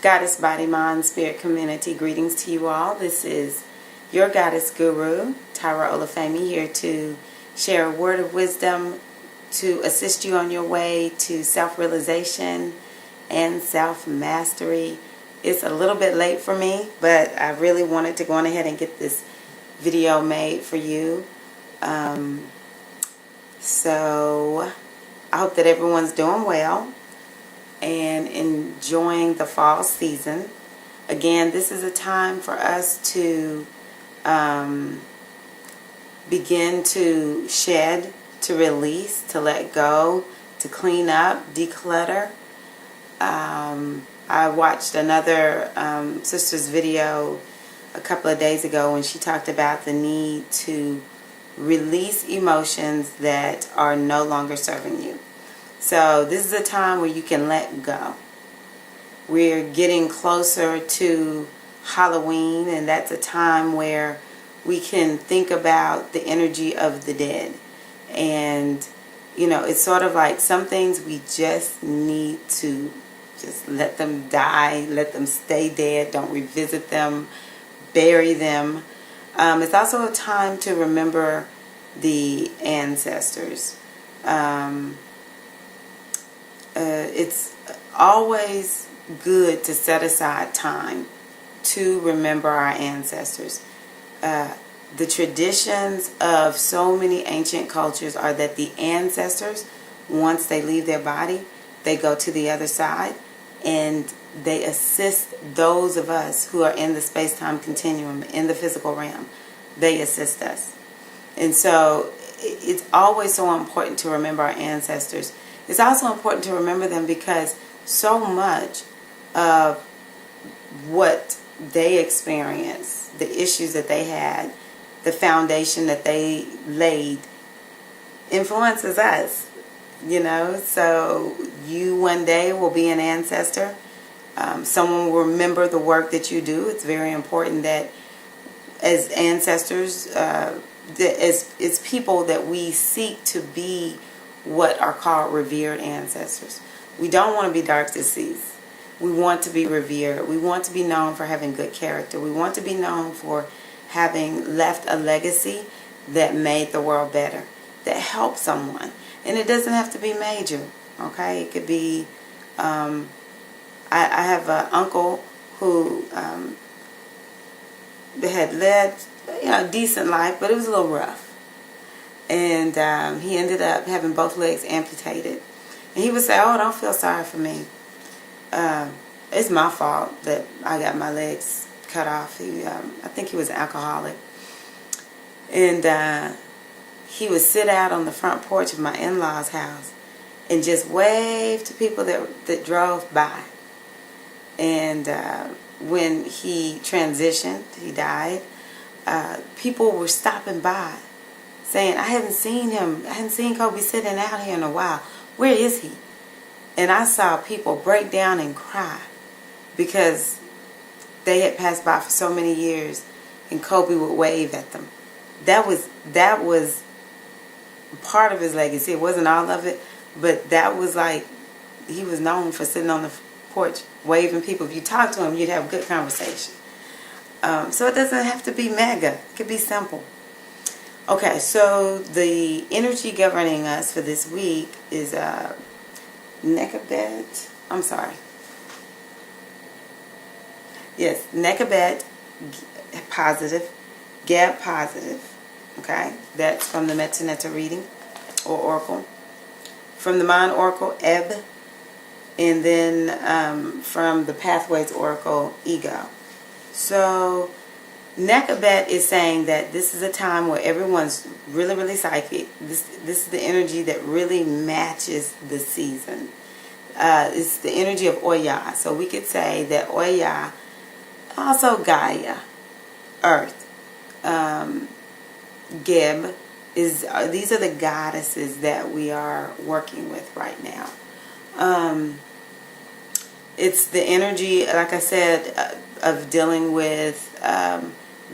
Goddess Body Mind Spirit Community, greetings to you all. This is your Goddess Guru, Tyra Olafemi, here to share a word of wisdom to assist you on your way to self-realization and self-mastery. It's a little bit late for me, but I really wanted to go on ahead and get this video made for you. So I hope that everyone's doing well and enjoying the fall season. Again, this is a time for us to begin to shed, to release, to let go, to clean up, declutter. I watched another sister's video a couple of days ago when she talked about the need to release emotions that are no longer serving you. So this is a time where you can let go. We're getting closer to Halloween, and that's a time where we can think about the energy of the dead. And, you know, it's sort of like some things we just need to just let them die, let them stay dead, don't revisit them, bury them. It's also a time to remember the ancestors. It's always good to set aside time to remember our ancestors. The traditions of so many ancient cultures are that the ancestors, once they leave their body, they go to the other side and they assist those of us who are in the space-time continuum, in the physical realm. They assist us. And so it's always so important to remember our ancestors. It's also important to remember them because so much of what they experienced, the issues that they had, the foundation that they laid, influences us, you know. So you one day will be an ancestor. Someone will remember the work that you do. It's very important that as ancestors, as people, that we seek to be what are called revered ancestors. We don't want to be dark deceased. We want to be revered. We want to be known for having good character. We want to be known for having left a legacy that made the world better, that helped someone. And it doesn't have to be major, okay? It could be, I have an uncle who had led, a decent life, but it was a little rough. And he ended up having both legs amputated. And he would say, "Oh, don't feel sorry for me. It's my fault that I got my legs cut off." I think he was an alcoholic. And he would sit out on the front porch of my in-laws' house and just wave to people that drove by. And when he transitioned, he died, people were stopping by saying, "I haven't seen him. I haven't seen Kobe sitting out here in a while. Where is he?" And I saw people break down and cry because they had passed by for so many years and Kobe would wave at them. That was part of his legacy. It wasn't all of it, but that was like, he was known for sitting on the porch waving people. If you talk to him, you'd have a good conversation. So it doesn't have to be mega. It could be simple. Okay, so the energy governing us for this week is Nekabet. I'm sorry. Yes, Nekabet positive, Gab positive. Okay, that's from the Metaneta reading or oracle. From the Mind Oracle, Ebb. And then from the Pathways Oracle, Ego. So Nekabet is saying that this is a time where everyone's really, really psychic. This is the energy that really matches the season. It's the energy of Oya. So we could say that Oya, also Gaia, Earth, Geb, these are the goddesses that we are working with right now. It's the energy, like I said, of dealing with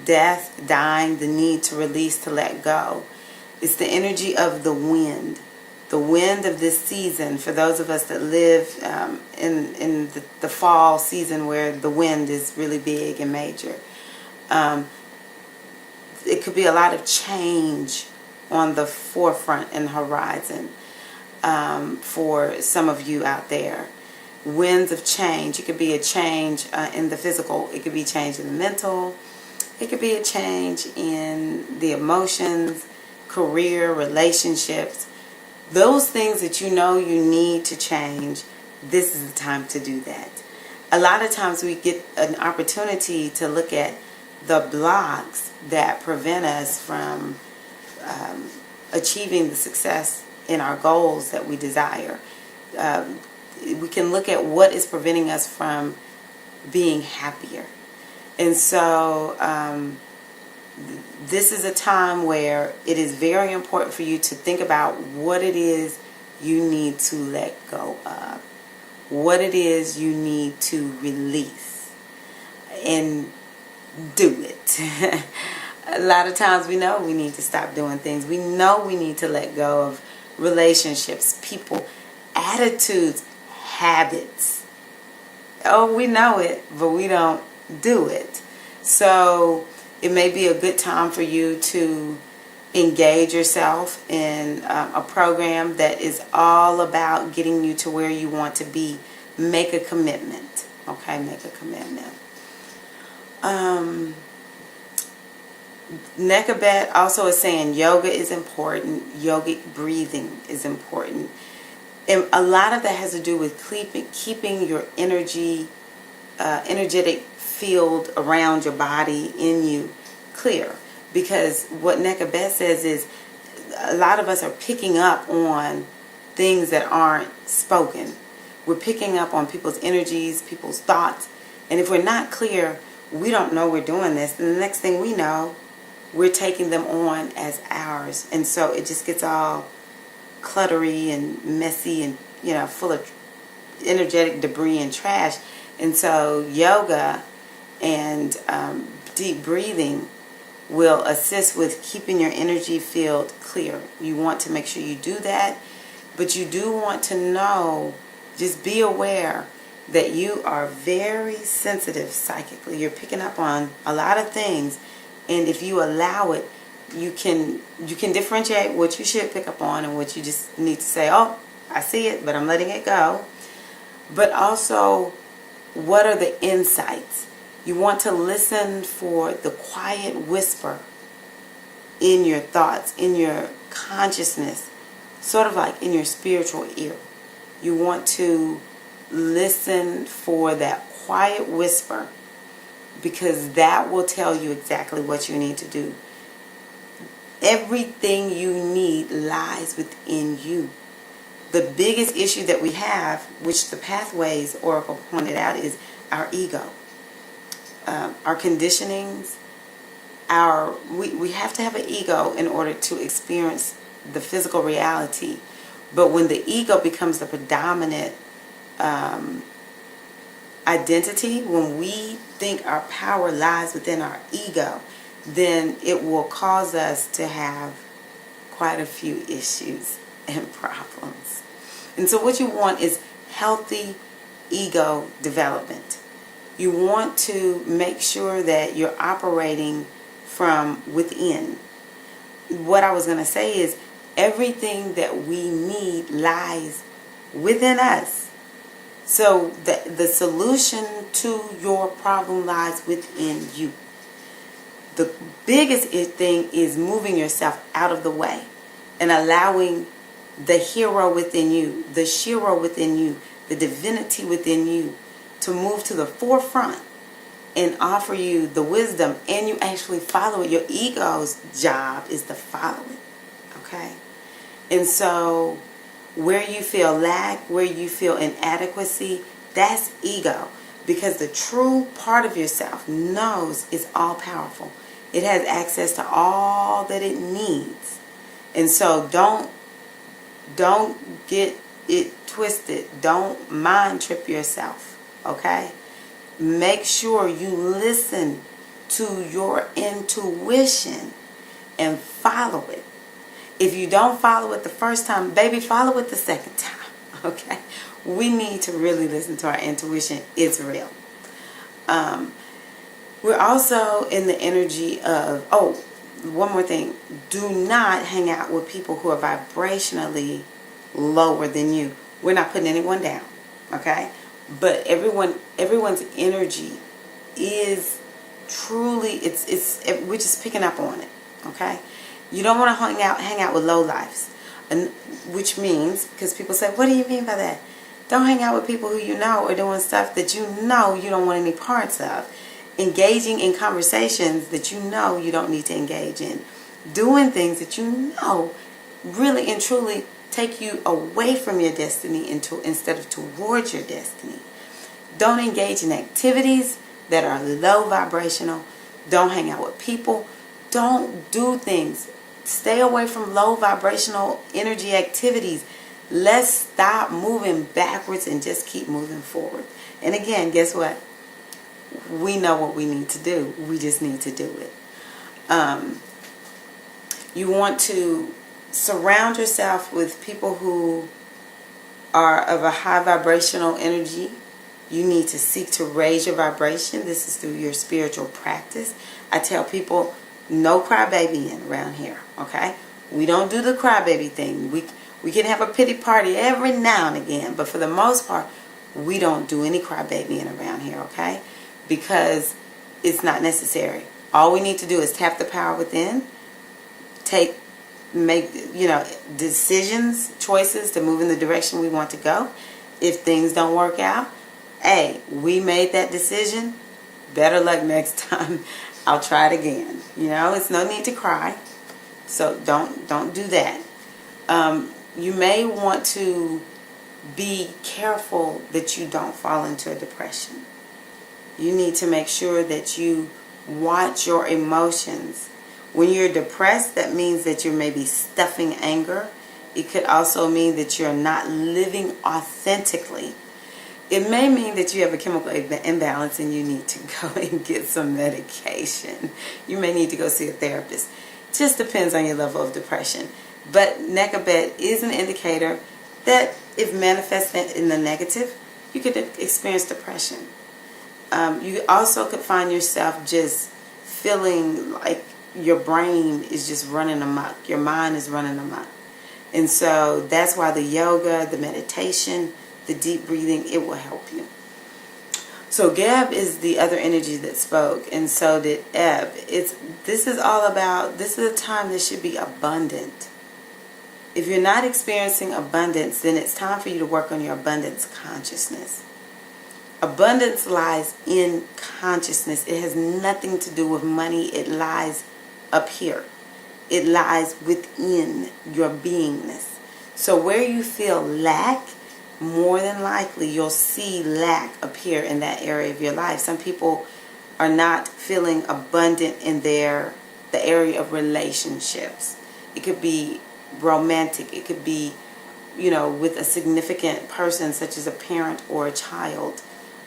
death, dying, the need to release, to let go. It's the energy of the wind. The wind of this season, for those of us that live in the fall season where the wind is really big and major, it could be a lot of change on the forefront and horizon for some of you out there. Winds of change. It could be a change in the physical. It could be a change in the mental. It could be a change in the emotions, career, relationships. Those things that you know you need to change, this is the time to do that. A lot of times we get an opportunity to look at the blocks that prevent us from achieving the success in our goals that we desire. We can look at what is preventing us from being happier. And so this is a time where it is very important for you to think about what it is you need to let go of, what it is you need to release, and do it. A lot of times we know we need to stop doing things. We know we need to let go of relationships, people, attitudes, habits. Oh, we know it, but we don't do it. So it may be a good time for you to engage yourself in a program that is all about getting you to where you want to be. Make a commitment. Okay, make a commitment. Nekabet also is saying yoga is important. Yogic breathing is important. And a lot of that has to do with keeping your energetic field around your body, in you, clear. Because what Nekabet says is a lot of us are picking up on things that aren't spoken. We're picking up on people's energies, people's thoughts. And if we're not clear, we don't know we're doing this. And the next thing we know, we're taking them on as ours. And so it just gets all cluttery and messy and, full of energetic debris and trash. And so yoga and deep breathing will assist with keeping your energy field clear. You want to make sure you do that, but you do want to know, just be aware that you are very sensitive psychically. You're picking up on a lot of things, and if you allow it, you can differentiate what you should pick up on and what you just need to say, oh, I see it, but I'm letting it go. But also, what are the insights? You want to listen for the quiet whisper in your thoughts, in your consciousness, sort of like in your spiritual ear. You want to listen for that quiet whisper, because that will tell you exactly what you need to do. Everything you need lies within you. The biggest issue that we have, which the Pathways Oracle pointed out, is our ego. Our conditionings, we have to have an ego in order to experience the physical reality. But when the ego becomes the predominant identity, when we think our power lies within our ego, then it will cause us to have quite a few issues and problems. And so what you want is healthy ego development. You want to make sure that you're operating from within. What I was going to say is everything that we need lies within us. So the solution to your problem lies within you. The biggest thing is moving yourself out of the way and allowing the hero within you, the Shiro within you, the divinity within you to move to the forefront and offer you the wisdom, and you actually follow it. Your ego's job is to follow it. Okay? And so where you feel lack, where you feel inadequacy, that's ego. Because the true part of yourself knows it's all powerful. It has access to all that it needs. And so don't get it twisted. Don't mind trip yourself. Okay? Make sure you listen to your intuition and follow it. If you don't follow it the first time, baby, follow it the second time. Okay? We need to really listen to our intuition. It's real. We're also in the energy of, oh, one more thing. Do not hang out with people who are vibrationally lower than you. We're not putting anyone down, okay? But everyone's energy is truly, we're just picking up on it, okay? You don't want to hang out with low lives, which means, because people say, what do you mean by that? Don't hang out with people who you know are doing stuff that you know you don't want any parts of. Engaging in conversations that you know you don't need to engage in. Doing things that you know really and truly take you away from your destiny instead of towards your destiny. Don't engage in activities that are low vibrational. Don't hang out with people. Don't do things. Stay away from low vibrational energy activities. Let's stop moving backwards and just keep moving forward. And again, guess what? We know what we need to do. We just need to do it. You want to surround yourself with people who are of a high vibrational energy. You need to seek to raise your vibration. This is through your spiritual practice. I tell people, no crybabying around here, okay? We don't do the crybaby thing. We can have a pity party every now and again, but for the most part, we don't do any crybabying around here, okay? Because it's not necessary. All we need to do is tap the power within, make decisions, choices to move in the direction we want to go. If things don't work out, hey, we made that decision. Better luck next time. I'll try it again. It's no need to cry. So don't do that. You may want to be careful that you don't fall into a depression. You need to make sure that you watch your emotions. When you're depressed, that means that you're maybe stuffing anger. It could also mean that you're not living authentically. It may mean that you have a chemical imbalance and you need to go and get some medication. You may need to go see a therapist. It just depends on your level of depression. But Nekabet is an indicator that if manifested in the negative, you could experience depression. You also could find yourself just feeling like your brain is just running amok. Your mind is running amok. And so that's why the yoga, the meditation, the deep breathing, it will help you. So Gab is the other energy that spoke, and so did Eb. This is a time that should be abundant. If you're not experiencing abundance, then it's time for you to work on your abundance consciousness. Abundance lies in consciousness. It has nothing to do with money. It lies up here. It lies within your beingness. So where you feel lack, more than likely you'll see lack appear in that area of your life. Some people are not feeling abundant in the area of relationships. It could be romantic. It could be, with a significant person such as a parent or a child,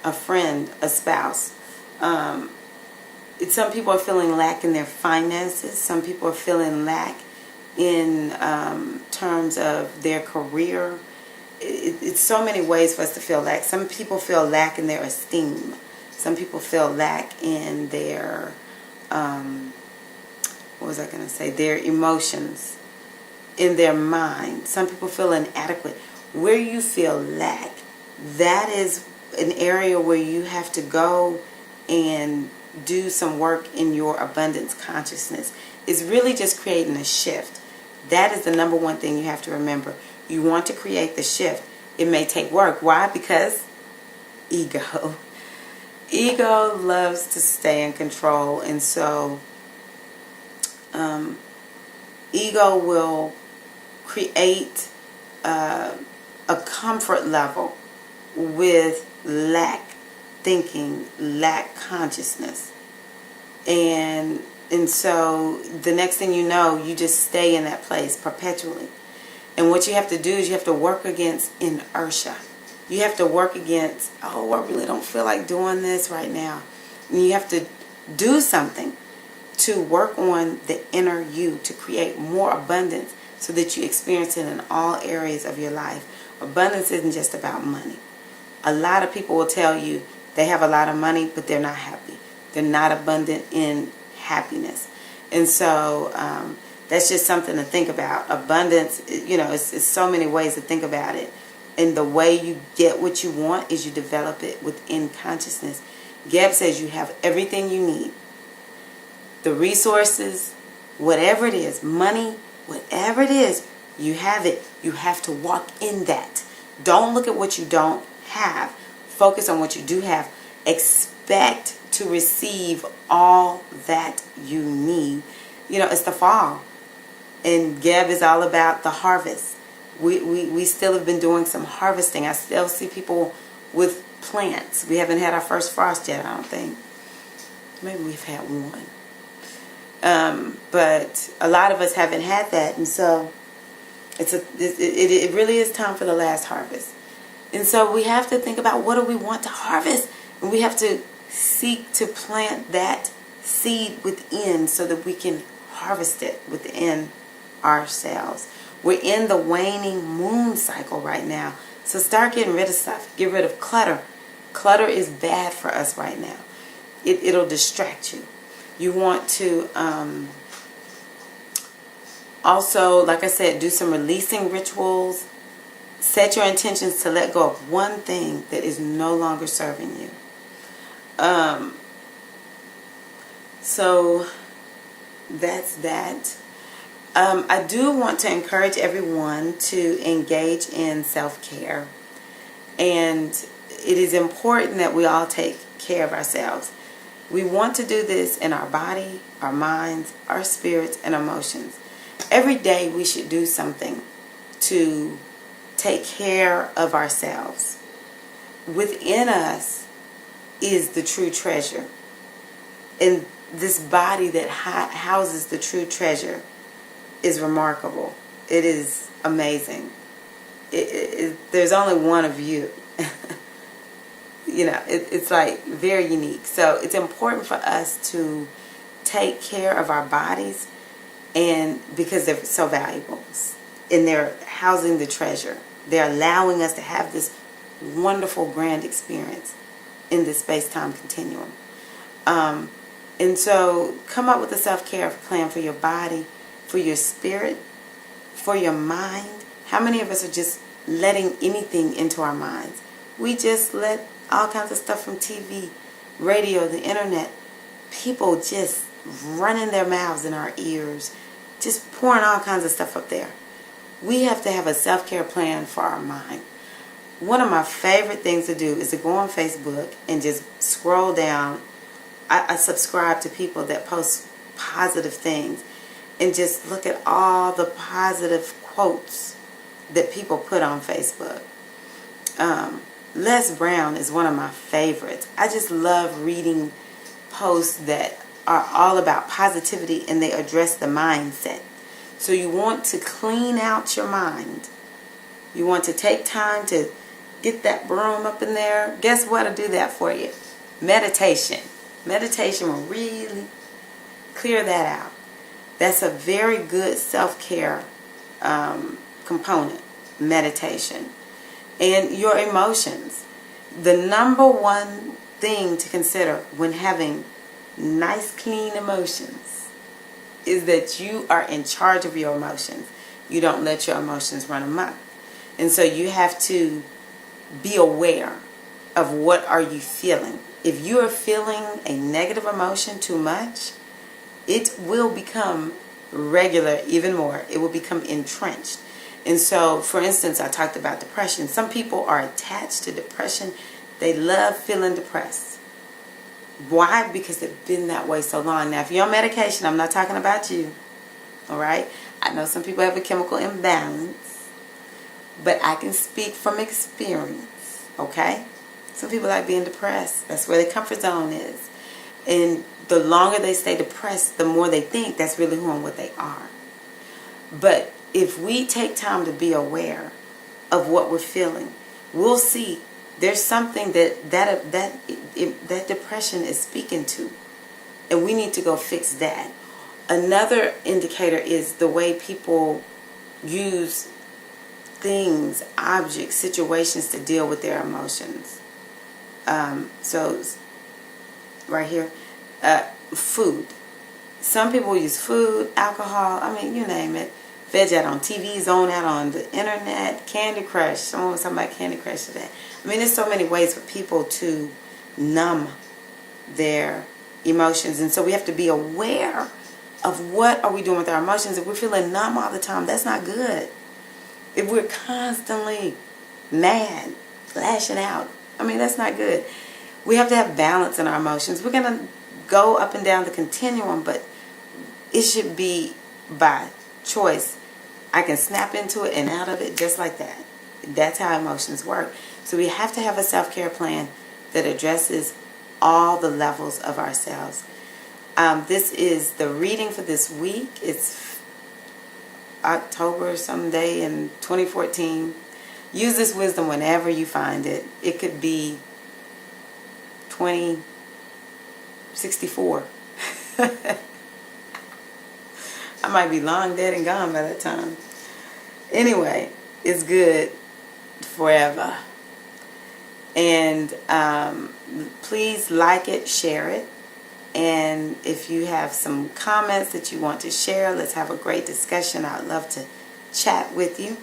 a friend, a spouse. Some people are feeling lack in their finances. Some people are feeling lack in terms of their career. It's so many ways for us to feel lack. Some people feel lack in their esteem. Some people feel lack in their, their emotions, in their mind. Some people feel inadequate. Where you feel lack, that is an area where you have to go and do some work in your abundance consciousness. It's really just creating a shift. That is the number one thing you have to remember. You want to create the shift. It may take work. Why? Because ego. Ego loves to stay in control, and so ego will create a comfort level with lack thinking, lack consciousness. And so the next thing you know, you just stay in that place perpetually. And what you have to do is you have to work against inertia. You have to work against, I really don't feel like doing this right now. And you have to do something to work on the inner you, to create more abundance so that you experience it in all areas of your life. Abundance isn't just about money. A lot of people will tell you they have a lot of money, but they're not happy. They're not abundant in happiness. And so that's just something to think about. Abundance, it's so many ways to think about it. And the way you get what you want is you develop it within consciousness. Gab says you have everything you need. The resources, whatever it is, money, whatever it is, you have it. You have to walk in that. Don't look at what you don't have. Focus on what you do have. Expect to receive all that you need. It's the fall. And Gab is all about the harvest. We still have been doing some harvesting. I still see people with plants. We haven't had our first frost yet, I don't think. Maybe we've had one. But a lot of us haven't had that. And so it really is time for the last harvest. And so we have to think about, what do we want to harvest? And we have to seek to plant that seed within so that we can harvest it within ourselves. We're in the waning moon cycle right now. So start getting rid of stuff. Get rid of clutter. Clutter is bad for us right now. It'll distract you. You want to also, like I said, do some releasing rituals. Set your intentions to let go of one thing that is no longer serving you. So that's that. I do want to encourage everyone to engage in self-care. And it is important that we all take care of ourselves. We want to do this in our body, our minds, our spirits, and emotions. Every day we should do something to take care of ourselves. Within us is the true treasure. And this body that houses the true treasure is remarkable. It is amazing. There's only one of you. It's like very unique. So it's important for us to take care of our bodies, and because they're so valuable and they're housing the treasure. They're allowing us to have this wonderful grand experience in this space-time continuum. And so come up with a self-care plan for your body, for your spirit, for your mind. How many of us are just letting anything into our minds? We just let all kinds of stuff from TV, radio, the internet, people just running their mouths in our ears, just pouring all kinds of stuff up there. We have to have a self-care plan for our mind. One of my favorite things to do is to go on Facebook and just scroll down. I subscribe to people that post positive things and just look at all the positive quotes that people put on Facebook. Les Brown is one of my favorites. I just love reading posts that are all about positivity and they address the mindset. So you want to clean out your mind. You want to take time to get that broom up in there. Guess what will do that for you? Meditation. Meditation will really clear that out. That's a very good self-care component, meditation. And your emotions. The number one thing to consider when having nice, clean emotions is that you are in charge of your emotions. You don't let your emotions run amok. And so you have to be aware of what are you feeling. If you are feeling a negative emotion too much, it will become regular even more. It will become entrenched. And so, for instance, I talked about depression. Some people are attached to depression. They love feeling depressed. Why? Because they've been that way so long. Now, if you're on medication, I'm not talking about you. All right? I know some people have a chemical imbalance, but I can speak from experience. Okay? Some people like being depressed. That's where their comfort zone is. And the longer they stay depressed, the more they think that's really who and what they are. But if we take time to be aware of what we're feeling, we'll see there's something that depression is speaking to. And we need to go fix that. Another indicator is the way people use things, objects, situations to deal with their emotions. So right here, food. Some people use food, alcohol, I mean, you name it. Veg out on TV, zone out on the internet, Candy Crush. Someone was talking about Candy Crush today. I mean, there's so many ways for people to numb their emotions. And so we have to be aware of what are we doing with our emotions. If we're feeling numb all the time, that's not good. If we're constantly mad, lashing out, I mean, that's not good. We have to have balance in our emotions. We're going to go up and down the continuum, but it should be by choice. I can snap into it and out of it just like that. That's how emotions work. So we have to have a self-care plan that addresses all the levels of ourselves. This is the reading for this week. It's October someday in 2014. Use this wisdom whenever you find it. It could be 2064. I might be long dead and gone by that time. Anyway, it's good forever. And please like it, share it. And if you have some comments that you want to share, let's have a great discussion. I'd love to chat with you.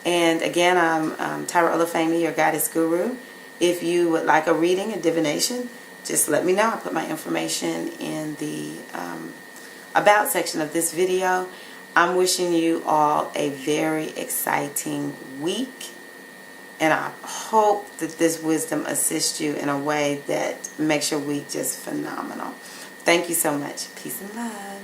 And again, I'm Tyra Olafemi, your goddess guru. If you would like a reading, a divination, just let me know. I'll put my information in the About section of this video. I'm wishing you all a very exciting week. And I hope that this wisdom assists you in a way that makes your week just phenomenal. Thank you so much. Peace and love.